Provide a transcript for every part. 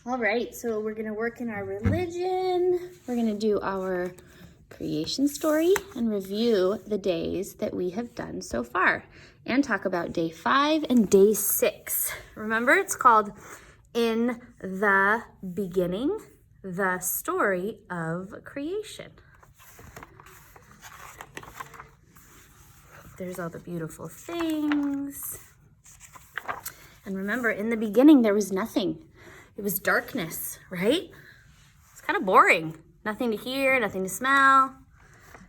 All right, so we're going to work in our religion. We're going to do our creation story and review the days that we have done so far and talk about day 5 and day 6. Remember, it's called In the Beginning, the story of creation. There's all the beautiful things. And remember, in the beginning, there was nothing. It was darkness, right? It's kind of boring. Nothing to hear, nothing to smell.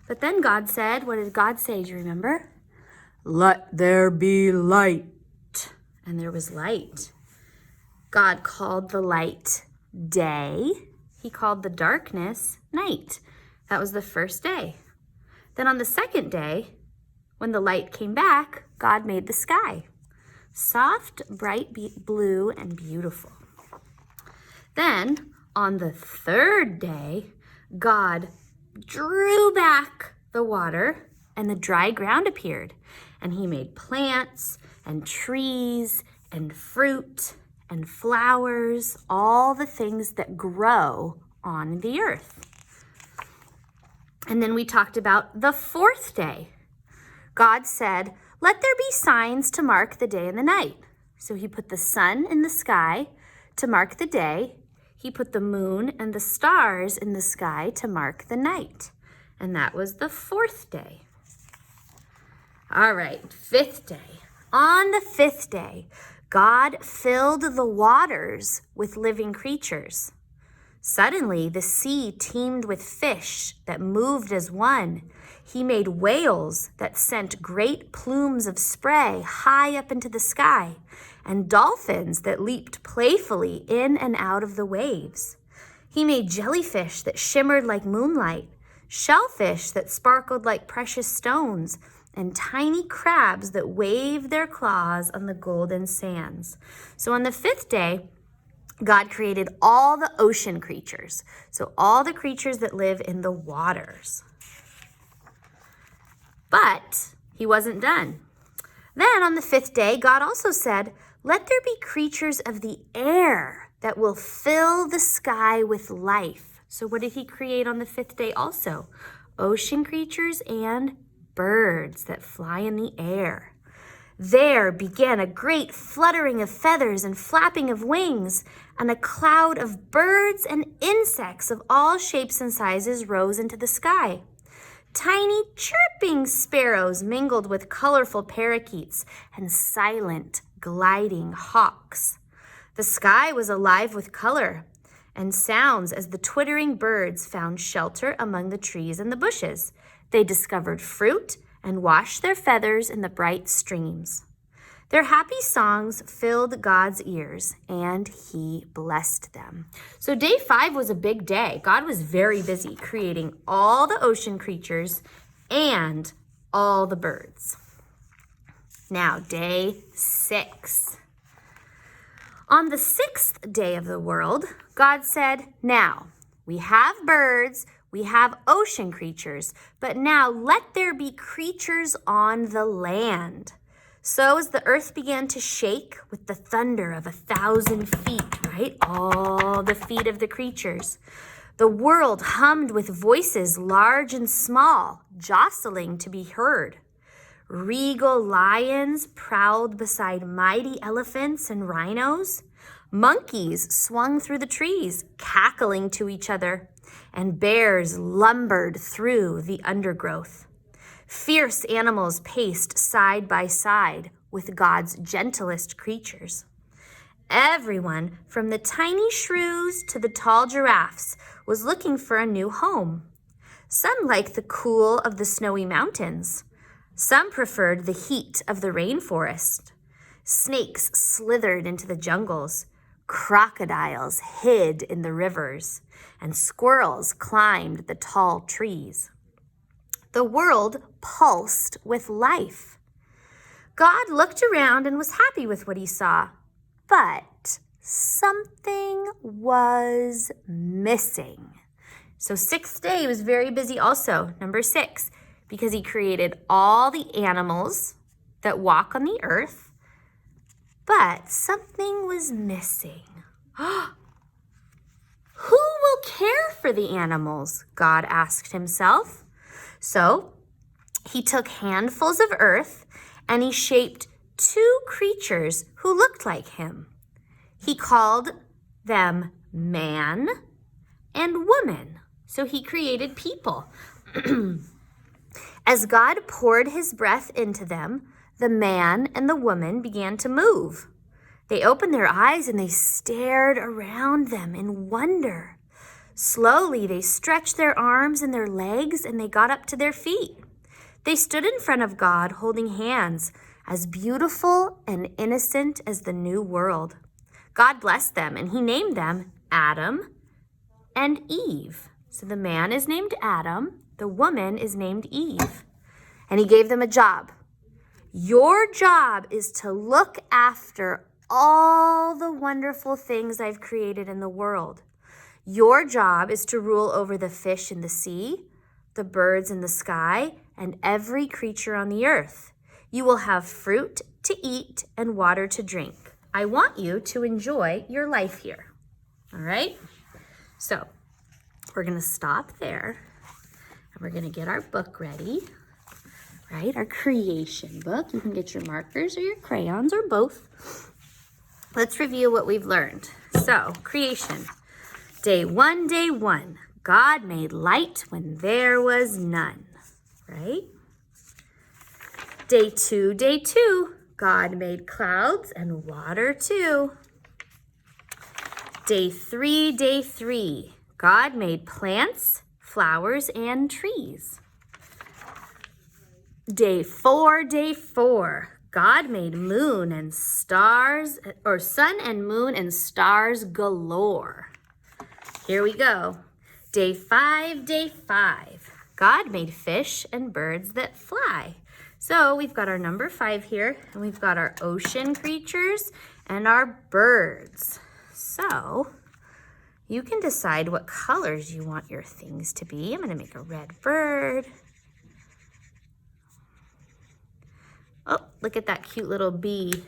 But then God said, what did God say? Do you remember? Let there be light. And there was light. God called the light day. He called the darkness night. That was the first day. Then on the second day, when the light came back, God made the sky. Soft, bright blue, and beautiful. Then, on the third day, God drew back the water and the dry ground appeared. And he made plants and trees and fruit and flowers, all the things that grow on the earth. And then we talked about the fourth day. God said, let there be signs to mark the day and the night. So he put the sun in the sky to mark the day. He put the moon and the stars in the sky to mark the night. And that was the fourth day. All right, fifth day. On the fifth day, God filled the waters with living creatures. Suddenly, the sea teemed with fish that moved as one. He made whales that sent great plumes of spray high up into the sky, and dolphins that leaped playfully in and out of the waves. He made jellyfish that shimmered like moonlight, shellfish that sparkled like precious stones, and tiny crabs that waved their claws on the golden sands. So on the fifth day, God created all the ocean creatures, so all the creatures that live in the waters. But he wasn't done. Then on the fifth day, God also said, let there be creatures of the air that will fill the sky with life. So what did he create on the fifth day also? Ocean creatures and birds that fly in the air. There began a great fluttering of feathers and flapping of wings, and a cloud of birds and insects of all shapes and sizes rose into the sky. Tiny chirping sparrows mingled with colorful parakeets and silent, gliding hawks. The sky was alive with color and sounds as the twittering birds found shelter among the trees and the bushes. They discovered fruit and washed their feathers in the bright streams. Their happy songs filled God's ears, and he blessed them. So day 5 was a big day. God was very busy creating all the ocean creatures and all the birds. Now, day 6. On the 6th day of the world, God said, now, we have birds, we have ocean creatures, but now let there be creatures on the land. So as the earth began to shake with the thunder of 1,000 feet, right? All the feet of the creatures. The world hummed with voices large and small, jostling to be heard. Regal lions prowled beside mighty elephants and rhinos. Monkeys swung through the trees, cackling to each other, and bears lumbered through the undergrowth. Fierce animals paced side by side with God's gentlest creatures. Everyone, from the tiny shrews to the tall giraffes, was looking for a new home. Some liked the cool of the snowy mountains. Some preferred the heat of the rainforest. Snakes slithered into the jungles. Crocodiles hid in the rivers, and squirrels climbed the tall trees. The world pulsed with life. God looked around and was happy with what he saw, but something was missing. So 6th day was very busy also, number 6, because he created all the animals that walk on the earth, but something was missing. for the animals? God asked himself. So he took handfuls of earth and he shaped 2 creatures who looked like him. He called them man and woman. So he created people. As God poured his breath into them, the man and the woman began to move. They opened their eyes and they stared around them in wonder. Slowly, they stretched their arms and their legs and they got up to their feet. They stood in front of God holding hands, as beautiful and innocent as the new world. God blessed them and he named them Adam and Eve. So the man is named Adam, the woman is named Eve. And he gave them a job. Your job is to look after all the wonderful things I've created in the world. Your job is to rule over the fish in the sea, the birds in the sky, and every creature on the earth. You will have fruit to eat and water to drink. I want you to enjoy your life here. All right? So we're going to stop there and we're going to get our book ready, right? Our creation book. You can get your markers or your crayons or both. Let's review what we've learned. So, creation. Day 1. God made light when there was none, right? Day 2. God made clouds and water too. Day 3. God made plants, flowers, and trees. Day 4. God made moon and stars, or sun and moon and stars galore. Here we go. Day 5. God made fish and birds that fly. So we've got our number 5 here, and we've got our ocean creatures and our birds. So you can decide what colors you want your things to be. I'm going to make a red bird. Oh, look at that cute little bee.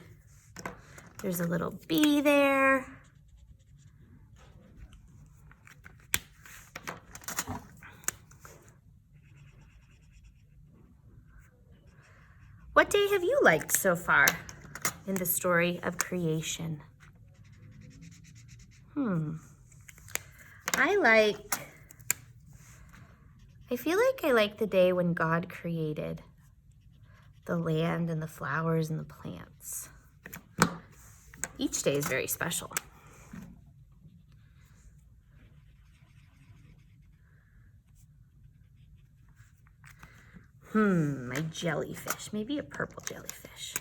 There's a little bee there. What day have you liked so far in the story of creation? I feel like I like the day when God created the land and the flowers and the plants. Each day is very special. My jellyfish, maybe a purple jellyfish.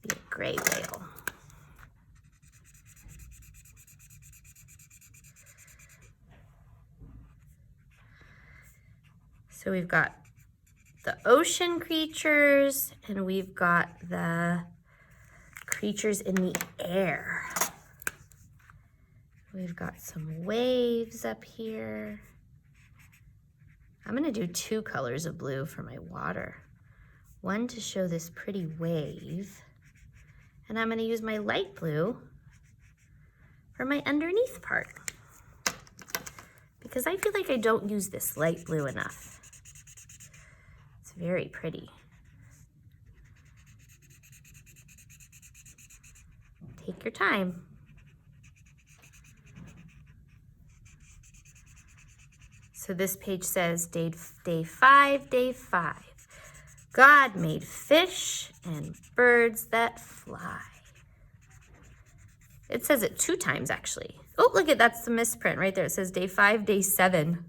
Maybe a gray whale. So we've got the ocean creatures and we've got the creatures in the air. We've got some waves up here. I'm going to do 2 colors of blue for my water. One to show this pretty wave. And I'm going to use my light blue for my underneath part. Because I feel like I don't use this light blue enough. It's very pretty. Take your time. So this page says day 5. God made fish and birds that fly. It says it 2 times actually. Oh, look at that's the misprint right there. It says day 5, day 7.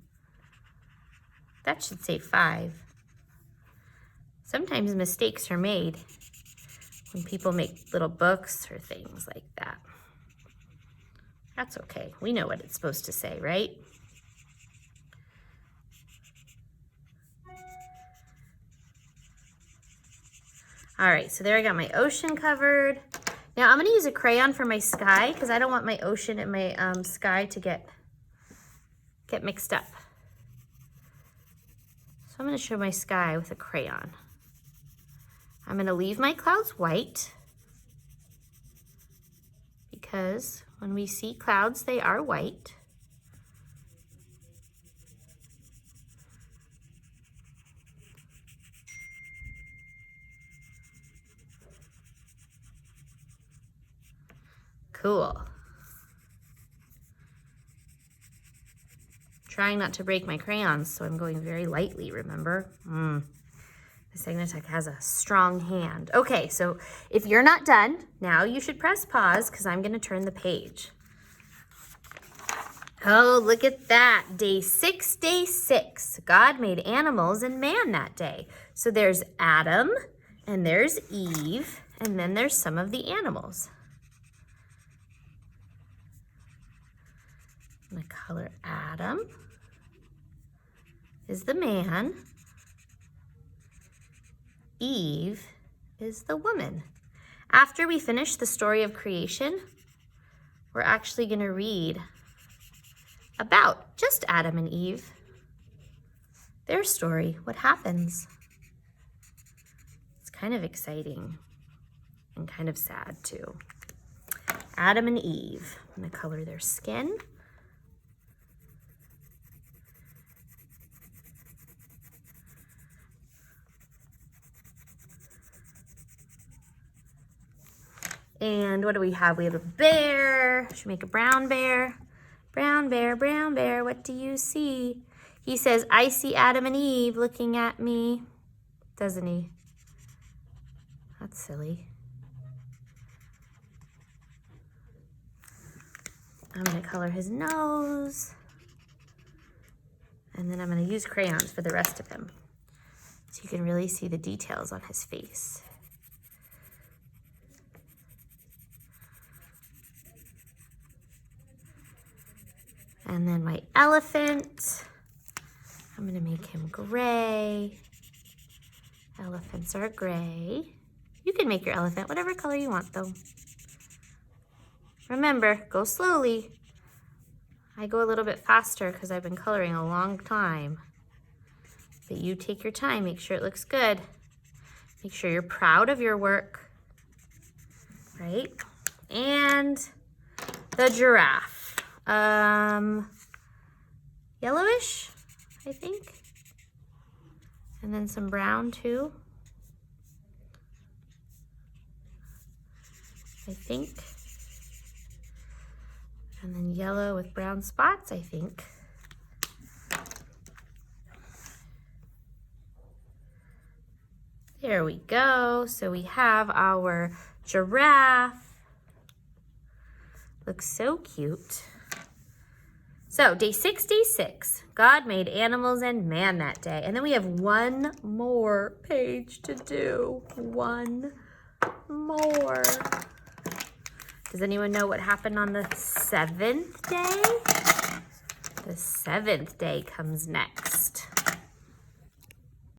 That should say 5. Sometimes mistakes are made when people make little books or things like that. That's okay. We know what it's supposed to say, right? All right, so there I got my ocean covered. Now I'm gonna use a crayon for my sky because I don't want my ocean and my sky to get mixed up. So I'm gonna show my sky with a crayon. I'm gonna leave my clouds white because when we see clouds, they are white. Cool. Trying not to break my crayons, so I'm going very lightly, remember? The Signatech has a strong hand. Okay, so if you're not done, now you should press pause because I'm going to turn the page. Oh, look at that. Day 6, day 6. God made animals and man that day. So there's Adam, and there's Eve, and then there's some of the animals. I'm going to color Adam is the man. Eve is the woman. After we finish the story of creation, we're actually going to read about just Adam and Eve, their story, what happens. It's kind of exciting and kind of sad too. Adam and Eve. I'm going to color their skin. And what do we have? We have a bear. Should we make a brown bear? Brown bear, what do you see? He says, I see Adam and Eve looking at me. Doesn't he? That's silly. I'm going to color his nose. And then I'm going to use crayons for the rest of him, so you can really see the details on his face. And then my elephant, I'm gonna make him gray. Elephants are gray. You can make your elephant whatever color you want though. Remember, go slowly. I go a little bit faster because I've been coloring a long time. But you take your time, make sure it looks good. Make sure you're proud of your work, right? And the giraffe. Yellowish, I think. And then some brown too. I think. And then yellow with brown spots, I think. There we go. So we have our giraffe. Looks so cute. So day 6, day 6. God made animals and man that day. And then we have one more page to do. One more. Does anyone know what happened on the 7th day? The 7th day comes next.